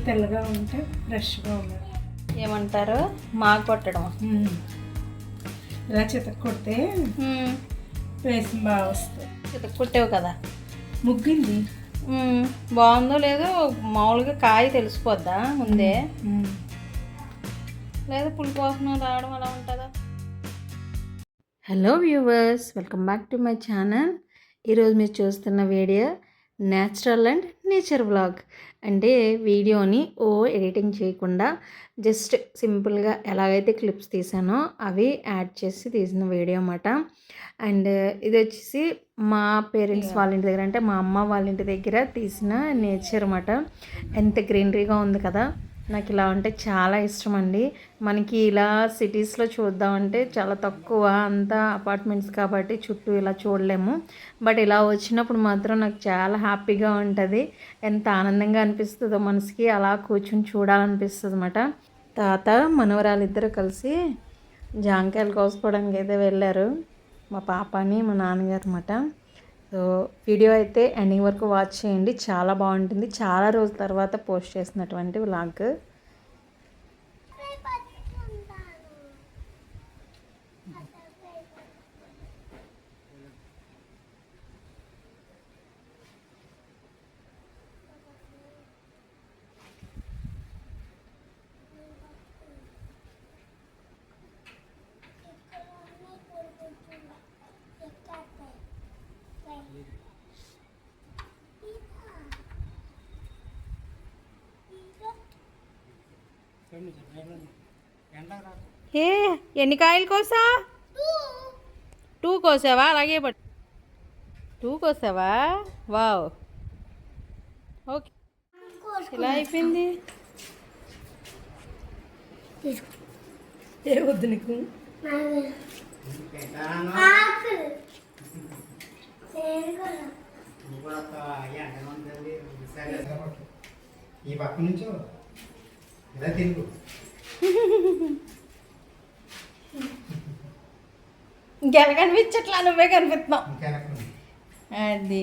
తెల్లగా ఉంటే ఫ్రెష్గా ఉన్నది. ఏమంటారు మాకు కొట్టడం. ఇలా చితక కొడితే పేస్ట్ బాగా వస్తుంది. చితక కొట్టావు కదా, ముగ్గింది. బాగుందో లేదో మామూలుగా కాయ తెలిసిపోద్దా ముందే, లేదా పులుపు వాసన రావడం అలా ఉంటుందా? Hello viewers, welcome back to my channel. ఈరోజు మీరు చూస్తున్న video natural and nature vlog. అంటే వీడియోని ఎడిటింగ్ చేయకుండా జస్ట్ సింపుల్గా ఎలాగైతే క్లిప్స్ తీసానో అవి యాడ్ చేసి తీసిన వీడియో అన్నమాట. అండ్ ఇది వచ్చేసి మా పేరెంట్స్ వాళ్ళ ఇంటి దగ్గర, అంటే మా అమ్మ వాళ్ళ ఇంటి దగ్గర తీసిన నేచర్ అన్నమాట. ఎంత గ్రీనరీగా ఉంది కదా, నాకు ఇలా ఉంటే చాలా ఇష్టం అండి. మనకి ఇలా సిటీస్లో చూద్దామంటే చాలా తక్కువ, అంతా అపార్ట్మెంట్స్ కాబట్టి చుట్టూ ఇలా చూడలేము. బట్ ఇలా వచ్చినప్పుడు మాత్రం నాకు చాలా హ్యాపీగా ఉంటుంది. ఎంత ఆనందంగా అనిపిస్తుందో మనసుకి, అలా కూర్చుని చూడాలనిపిస్తుంది అన్నమాట. తాత మనవరాలు ఇద్దరు కలిసి జాంకాయలు కోసుకోవడానికి అయితే వెళ్ళారు, మా పాపని మా నాన్నగారు అన్నమాట. సో వీడియో అయితే ఎండింగ్ వరకు వాచ్ చేయండి, చాలా బాగుంటుంది. చాలా రోజుల తర్వాత పోస్ట్ చేసినటువంటి వ్లాగ్. ఏ ఎన్ని కాయలు కోసా? 2 కోసావా? అలాగే బట్ 2 కోసావా? Wow, okay. ఇలా అయిపోయింది. ఏ వద్దు నీకు? ఈ పక్క నుంచి ఇలా తిరుగు. ఇంకెలా కనిపించట్లా, నువ్వే కనిపిస్తున్నావు. అది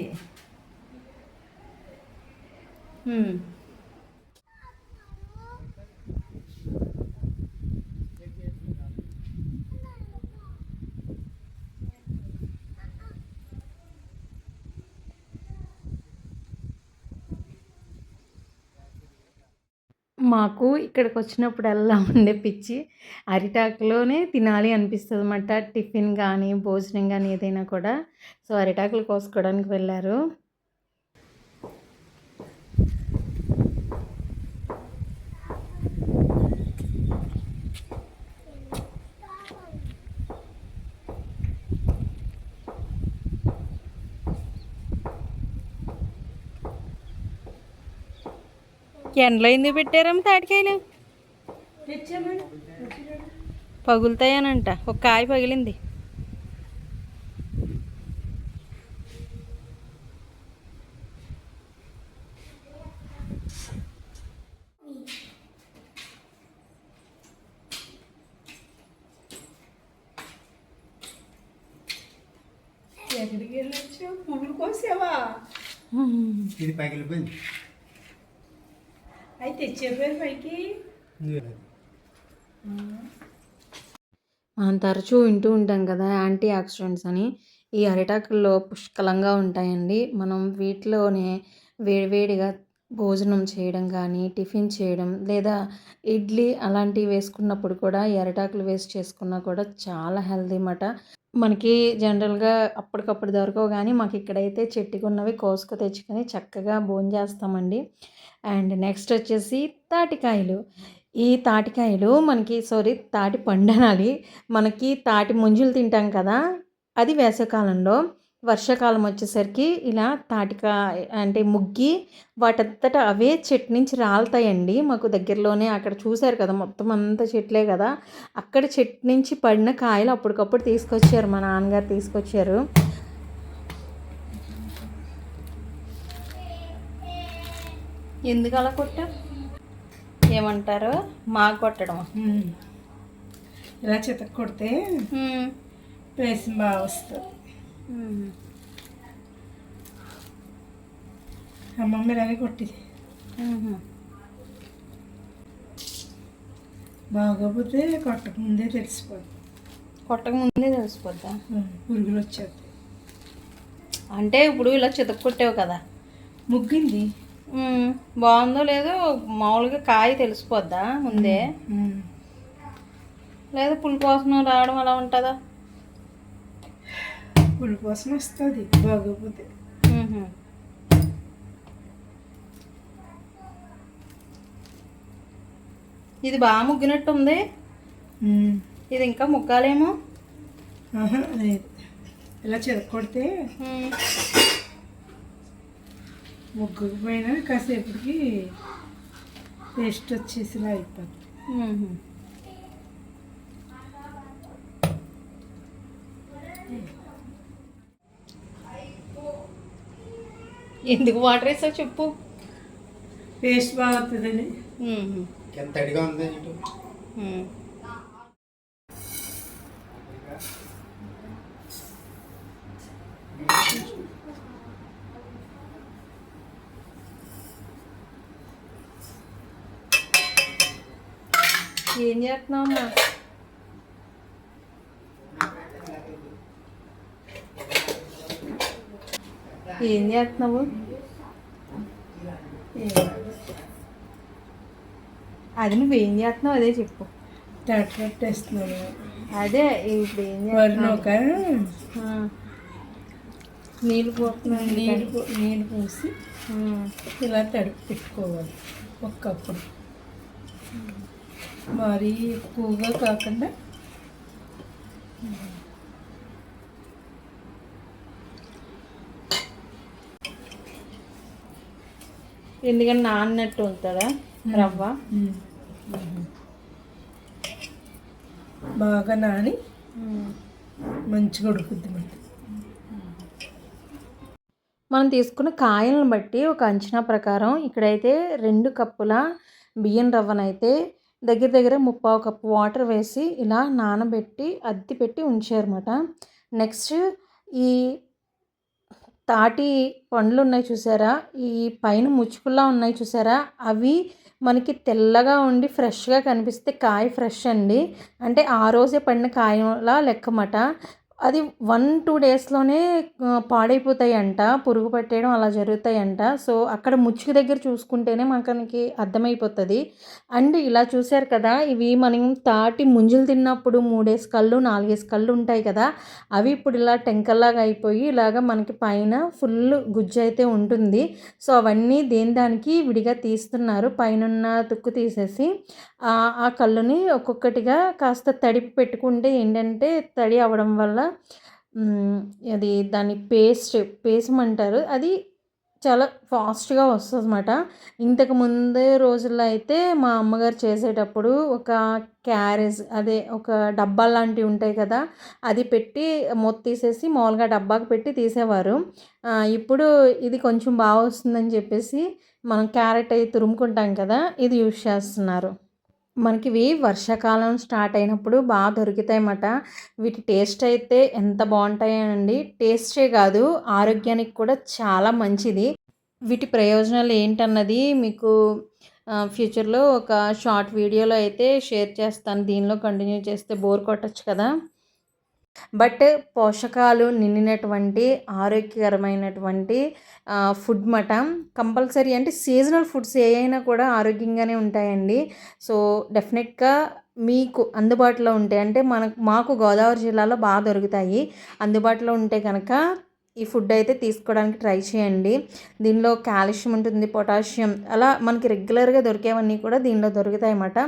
మాకు ఇక్కడికి వచ్చినప్పుడల్లా ఉండే పిచ్చి అరిటాకులోనే తినాలి అనిపిస్తుంది అన్నమాట. టిఫిన్ కానీ భోజనం కానీ ఏదైనా కూడా. సో అరిటాకులు కోసుకోవడానికి వెళ్ళారు. ఎండలో ఎందుకు పెట్టారమ్మ తాటికాయలు? పగులుతాయనంట, ఒక కాయ పగిలింది. ఎక్కడికి వెళ్ళొచ్చు? పువ్వులు కోసావా? ఇది పగిలిపోయింది. అయితే తెచ్చేపోయారు పైకి. మనం తరచూ వింటూ ఉంటాం కదా యాంటీ ఆక్సిడెంట్స్ అని. ఈ అరిటాకుల్లో పుష్కలంగా ఉంటాయండి. మనం వీటిలోనే వేడివేడిగా భోజనం చేయడం కానీ, టిఫిన్ చేయడం, లేదా ఇడ్లీ అలాంటివి వేసుకున్నప్పుడు కూడా ఈ అరిటాకులు వేస్ట్ చేసుకున్నా కూడా చాలా హెల్తీ అన్నమాట. మనకి జనరల్గా అప్పటికప్పుడు దొరకవు, కానీ మాకు ఇక్కడైతే చెట్టుకున్నవి కోసుకు తెచ్చుకొని చక్కగా భోంచేస్తామండి. అండ్ నెక్స్ట్ వచ్చేసి తాటికాయలు. ఈ తాటికాయలు మనకి తాటి పండు అనాలి. మనకి తాటి ముంజులు తింటాం కదా, అది వేసవికాలంలో. వర్షాకాలం వచ్చేసరికి ఇలా తాటికాయ అంటే ముగ్గి వాటంతట అవే చెట్టు నుంచి రాలుతాయండి. మాకు దగ్గరలోనే అక్కడ చూశారు కదా, మొత్తం అంతా చెట్లే కదా, అక్కడ చెట్టు నుంచి పడిన కాయలు అప్పటికప్పుడు తీసుకొచ్చారు, మా నాన్నగారు తీసుకొచ్చారు. ఎందుకు అలా కొట్టా? ఏమంటారు మాకు కొట్టడం. ఇలా చితక కొడితే పేస్ట్ బాగా వస్తుంది. అమ్మమ్మ ఇలాగే కొట్టింది. బాగోపోతే కొట్టక ముందే తెలిసిపోద్ది. కొట్టక ముందే తెలిసిపోద్దా? పురుగులు వచ్చేది. అంటే ఇప్పుడు ఇలా చితక్కొట్టావు కదా, ముగ్గింది. బాగుందో లేదో మామూలుగా కాయ తెలిసిపోద్దా ముందే? లేదా పులుపు వాసన రావడం అలా ఉంటుందా? పులుపు వాసన వస్తుంది బాగోపోతే. ఇది బాగా ముగ్గినట్టు ఉంది. ఇది ఇంకా ముగ్గాలేమో. లేదు, ఇలా చిరక్కొడితే ముగ్గుకుపోయినా కాసేపటికి పేస్ట్ వచ్చేసిలా అయిపోద్ది. ఎందుకు వాటర్ వేసావు చెప్పు. పేస్ట్ బాగుంటుందని. ఎంత తడిగా ఉంది ఇటు. ఏం చేస్తున్నావు అమ్మా? ఏం చేస్తున్నావు? అది నువ్వేం చేస్తున్నావు అదే చెప్పు. తట్టేస్తున్నాను. అదే ఇప్పుడు ఏం వరినొక నీళ్ళు పోతున్నాను. నీళ్ళు పోసి ఇలా తడిపి పెట్టుకోవాలి ఒక్కప్పుడు. మరీ ఎక్కువగా కాకుండా ఎందుకంటే నాన్నట్టు ఉంటుందా రవ్వ? బాగా నాని మంచిగా ఉడుకుద్ది. మనం తీసుకున్న కాయలను బట్టి ఒక అంచనా ప్రకారం ఇక్కడైతే 2 కప్పుల బియ్యం రవ్వనైతే దగ్గర దగ్గర 3/4 కప్పు వాటర్ వేసి ఇలా నానబెట్టి అద్ది పెట్టి ఉంచారన్నమాట. నెక్స్ట్ ఈ తాటి పండ్లు ఉన్నాయి చూసారా, ఈ పైన ముచ్చుకుల్లా ఉన్నాయి చూసారా, అవి మనకి తెల్లగా ఉండి ఫ్రెష్గా కనిపిస్తే కాయ ఫ్రెష్ అండి. అంటే ఆ రోజే పడిన కాయలా లెక్కమాట. అది 1-2 డేస్లోనే పాడైపోతాయంట, పురుగు పట్టేయడం అలా జరుగుతాయంట. సో అక్కడ ముచ్చుకు దగ్గర చూసుకుంటేనే మనకి అర్థమైపోతుంది. అండ్ ఇలా చూశారు కదా, ఇవి మనం తాటి ముంజులు తిన్నప్పుడు 3 కళ్ళు 4 కళ్ళు ఉంటాయి కదా, అవి ఇప్పుడు ఇలా టెంకల్లాగా అయిపోయి ఇలాగ మనకి పైన ఫుల్ గుజ్జు అయితే ఉంటుంది. సో అవన్నీ దానికి విడిగా తీస్తున్నారు, పైన తుక్కు తీసేసి ఆ కళ్ళుని ఒక్కొక్కటిగా కాస్త తడిపి పెట్టుకుంటే ఏంటంటే తడి అవ్వడం వల్ల అది దాన్ని పేసమంటారు, అది చాలా ఫాస్ట్గా వస్తుంది అన్నమాట. ఇంతకు ముందే రోజుల్లో అయితే మా అమ్మగారు చేసేటప్పుడు ఒక క్యారేజ్, అదే ఒక డబ్బా లాంటివి ఉంటాయి కదా, అది పెట్టి మూత తీసేసి మామూలుగా డబ్బాకి పెట్టి తీసేవారు. ఇప్పుడు ఇది కొంచెం బాగా వస్తుందని చెప్పేసి మనం క్యారెట్ అవి తురుముకుంటాం కదా, ఇది యూజ్ చేస్తున్నారు. మనకి ఇవి వర్షాకాలం స్టార్ట్ అయినప్పుడు బాగా దొరుకుతాయి అన్నమాట. వీటి టేస్ట్ అయితే ఎంత బాగుంటాయండి. టేస్టే కాదు, ఆరోగ్యానికి కూడా చాలా మంచిది. వీటి ప్రయోజనాలు ఏంటన్నది మీకు ఫ్యూచర్లో ఒక షార్ట్ వీడియోలో అయితే షేర్ చేస్తాను. దీనిలో కంటిన్యూ చేస్తే బోర్ కొట్టచ్చు కదా. బట్ పోషకాలు నిండినటువంటి ఆరోగ్యకరమైనటువంటి ఫుడ్ మాట కంపల్సరీ. అంటే సీజనల్ ఫుడ్స్ ఏ అయినా కూడా ఆరోగ్యంగానే ఉంటాయండి. సో డెఫినెట్గా మీకు అందుబాటులో ఉంటాయి, అంటే మాకు గోదావరి జిల్లాలో బాగా దొరుకుతాయి. అందుబాటులో ఉంటే కనుక ఈ ఫుడ్ అయితే తీసుకోవడానికి ట్రై చేయండి. దీనిలో కాల్షియం ఉంటుంది, పొటాషియం, అలా మనకి రెగ్యులర్గా దొరికేవన్నీ కూడా దీనిలో దొరుకుతాయి అన్నమాట.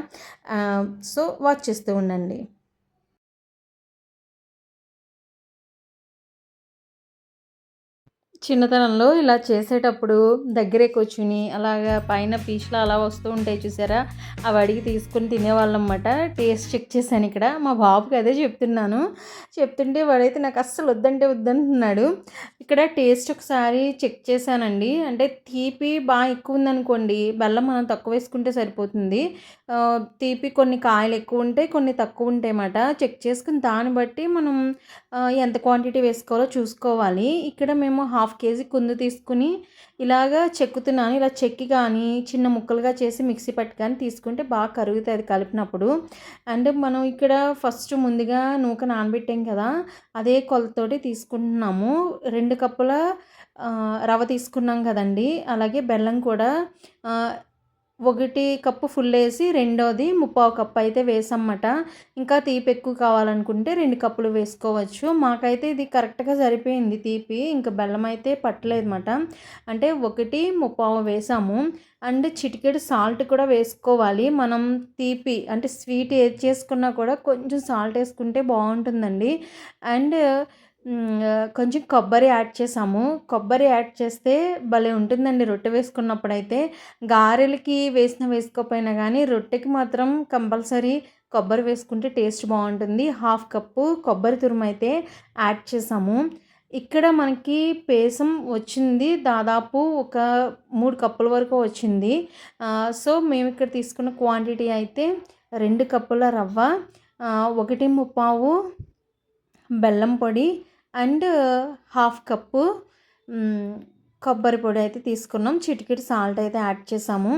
సో వాచ్ చేస్తూ ఉండండి. చిన్నతనంలో ఇలా చేసేటప్పుడు దగ్గరే కూర్చుని అలాగా పైన పీచులు అలా వస్తూ ఉంటాయి చూసారా, అవి అడిగి తీసుకుని తినేవాళ్ళం అన్నమాట. టేస్ట్ చెక్ చేశాను ఇక్కడ, మా బాబుకి అదే చెప్తుంటే వాడైతే నాకు అస్సలు వద్దంటున్నాడు. ఇక్కడ టేస్ట్ ఒకసారి చెక్ చేశానండి. అంటే తీపి బాగా ఎక్కువ ఉందనుకోండి, బెల్లం మనం తక్కువ వేసుకుంటే సరిపోతుంది. తీపి కొన్ని కాయలు ఎక్కువ ఉంటాయి, కొన్ని తక్కువ ఉంటాయి అన్నమాట. చెక్ చేసుకుని దాన్ని బట్టి మనం ఎంత క్వాంటిటీ వేసుకోవాలో చూసుకోవాలి. ఇక్కడ మేము 1/2 హాఫ్ కేజీ కుందు తీసుకుని ఇలాగా చెక్కుతున్నాను. ఇలా చెక్కి కానీ చిన్న ముక్కలుగా చేసి మిక్సీ పట్టి కానీ తీసుకుంటే బాగా కరుగుతుంది కలిపినప్పుడు. అండ్ మనం ఇక్కడ ఫస్ట్ ముందుగా నూక నానబెట్టాం కదా, అదే కొలతతోటి తీసుకుంటున్నాము. 2 కప్పుల రవ్వ తీసుకున్నాం కదండి. అలాగే బెల్లం కూడా 1 కప్పు ఫుల్ వేసి రెండోది 3/4 కప్పు అయితే వేసామన్నమాట. ఇంకా తీపి ఎక్కువ కావాలనుకుంటే 2 కప్పులు వేసుకోవచ్చు. మాకైతే ఇది కరెక్ట్గా సరిపోయింది తీపి, ఇంకా బెల్లం అయితే పట్టలేదన్నమాట. అంటే 1/3 వేసాము. అండ్ చిటికెడు సాల్ట్ కూడా వేసుకోవాలి. మనం తీపి అంటే స్వీట్ ఏది చేసుకున్నా కూడా కొంచెం సాల్ట్ వేసుకుంటే బాగుంటుందండి. అండ్ కొంచెం కొబ్బరి యాడ్ చేసాము. కొబ్బరి యాడ్ చేస్తే భలే ఉంటుందండి రొట్టె వేసుకున్నప్పుడైతే. గారెలకి వేసుకోకపోయినా కానీ రొట్టెకి మాత్రం కంపల్సరీ కొబ్బరి వేసుకుంటే టేస్ట్ బాగుంటుంది. 1/2 కప్పు కొబ్బరి తురుము అయితే యాడ్ చేసాము. ఇక్కడ మనకి పేసం వచ్చింది దాదాపు ఒక 3 కప్పుల వరకు వచ్చింది. సో మేము ఇక్కడ తీసుకున్న క్వాంటిటీ అయితే 2 కప్పుల రవ్వ, 1/3 బెల్లం పొడి అండ్ 1/2 కప్పు కొబ్బరి పొడి అయితే తీసుకున్నాం. చిటికెడు సాల్ట్ అయితే యాడ్ చేసాము.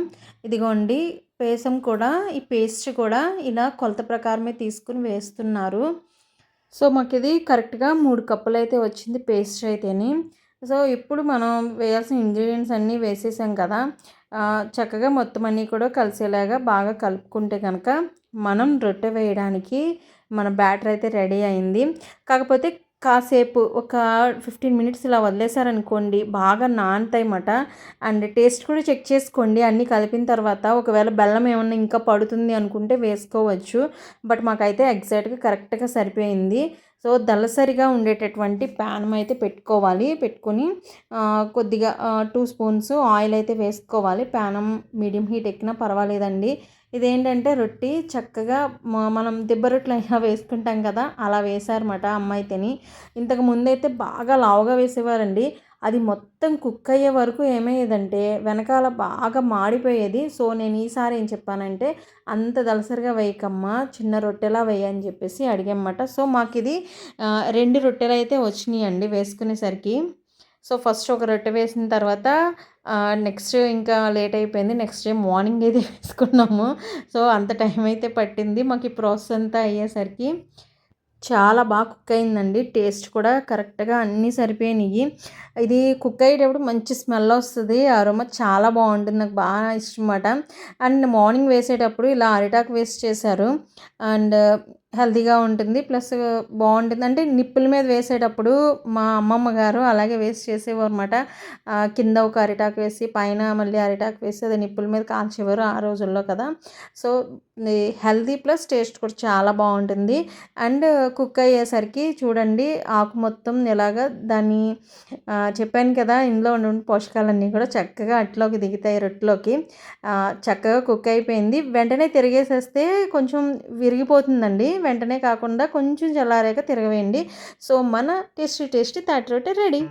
ఇదిగోండి పేసం కూడా, ఈ పేస్ట్ కూడా ఇలా కొలత ప్రకారమే తీసుకుని వేస్తున్నారు. సో మాకు ఇది కరెక్ట్గా 3 కప్పులు అయితే వచ్చింది పేస్ట్ అయితేని. సో ఇప్పుడు మనం వేయాల్సిన ఇంగ్రీడియంట్స్ అన్నీ వేసేసాం కదా, చక్కగా మొత్తం అన్నీ కూడా కలిసేలాగా బాగా కలుపుకుంటే కనుక మనం రొట్టె వేయడానికి మన బ్యాటర్ అయితే రెడీ అయింది. కాకపోతే కాసేపు ఒక 15 మినిట్స్ ఇలా వదిలేసారనుకోండి బాగా నానతాయన్నమాట. అండ్ టేస్ట్ కూడా చెక్ చేసుకోండి అన్నీ కలిపిన తర్వాత. ఒకవేళ బెల్లం ఏమన్నా ఇంకా పడుతుంది అనుకుంటే వేసుకోవచ్చు. బట్ మాకైతే ఎగ్జాక్ట్గా కరెక్ట్గా సరిపోయింది. సో దళసరిగా ఉండేటటువంటి ప్యాన్ అయితే పెట్టుకోవాలి. పెట్టుకొని కొద్దిగా 2 స్పూన్స్ ఆయిల్ అయితే వేసుకోవాలి. ప్యానం మీడియం హీట్ ఎక్కినా పర్వాలేదండి. ఇదేంటంటే రొట్టి చక్కగా మనం దిబ్బ రొట్టెలు అయినా వేసుకుంటాం కదా, అలా వేశారన్నమాట అమ్మాయితేని. ఇంతకు ముందైతే బాగా లావుగా వేసేవారండి. అది మొత్తం కుక్ అయ్యే వరకు ఏమయ్యేదంటే వెనకాల బాగా మాడిపోయేది. సో నేను ఈసారి ఏం చెప్పానంటే అంత దళసరిగా వేయకమ్మా, చిన్న రొట్టెలా వేయని చెప్పేసి అడిగన్నమాట. సో మాకు ఇది 2 రొట్టెలు అయితే వచ్చినాయి అండి వేసుకునేసరికి. సో ఫస్ట్ ఒక రొట్టె వేసిన తర్వాత నెక్స్ట్ ఇంకా లేట్ అయిపోయింది. నెక్స్ట్ డే మార్నింగ్ అయితే వేసుకున్నాము. సో అంత టైం అయితే పట్టింది మాకు ఈ ప్రాసెస్ అంతా అయ్యేసరికి. చాలా బాగా కుక్ అయిందండి. టేస్ట్ కూడా కరెక్ట్గా అన్నీ సరిపోయినాయి. ఇది కుక్ అయ్యేటప్పుడు మంచి స్మెల్ వస్తుంది, అరోమా చాలా బాగుంటుంది, నాకు బాగా ఇష్టం అన్నమాట. అండ్ మార్నింగ్ వేసేటప్పుడు ఇలా అరిటాకు వేస్ట్ చేశారు. అండ్ హెల్తీగా ఉంటుంది, ప్లస్ బాగుంటుంది. అంటే నిప్పుల మీద వేసేటప్పుడు మా అమ్మమ్మ గారు అలాగే వేస్ట్ చేసేవారు అన్నమాట. కింద ఒక అరిటాకు వేసి పైన మళ్ళీ అరిటాకు వేసి అది నిప్పుల మీద కాల్చేవారు ఆ రోజుల్లో కదా. సో హెల్తీ ప్లస్ టేస్ట్ కూడా చాలా బాగుంటుంది. అండ్ కుక్ అయ్యేసరికి చూడండి ఆకు మొత్తం ఎలాగా దాన్ని చెప్పాను కదా, ఇందులో ఉన్న పోషకాలన్నీ కూడా చక్కగా అట్లోకి దిగుతాయి రొట్టెలోకి. చక్కగా కుక్ అయిపోయింది. వెంటనే తిరిగేసేస్తే కొంచెం విరిగిపోతుందండి. వెంటనే కాకుండా కొంచెం చల్లారాక తిరగవేయండి. సో మన టేస్టీ తాటి రొట్టె రెడీ.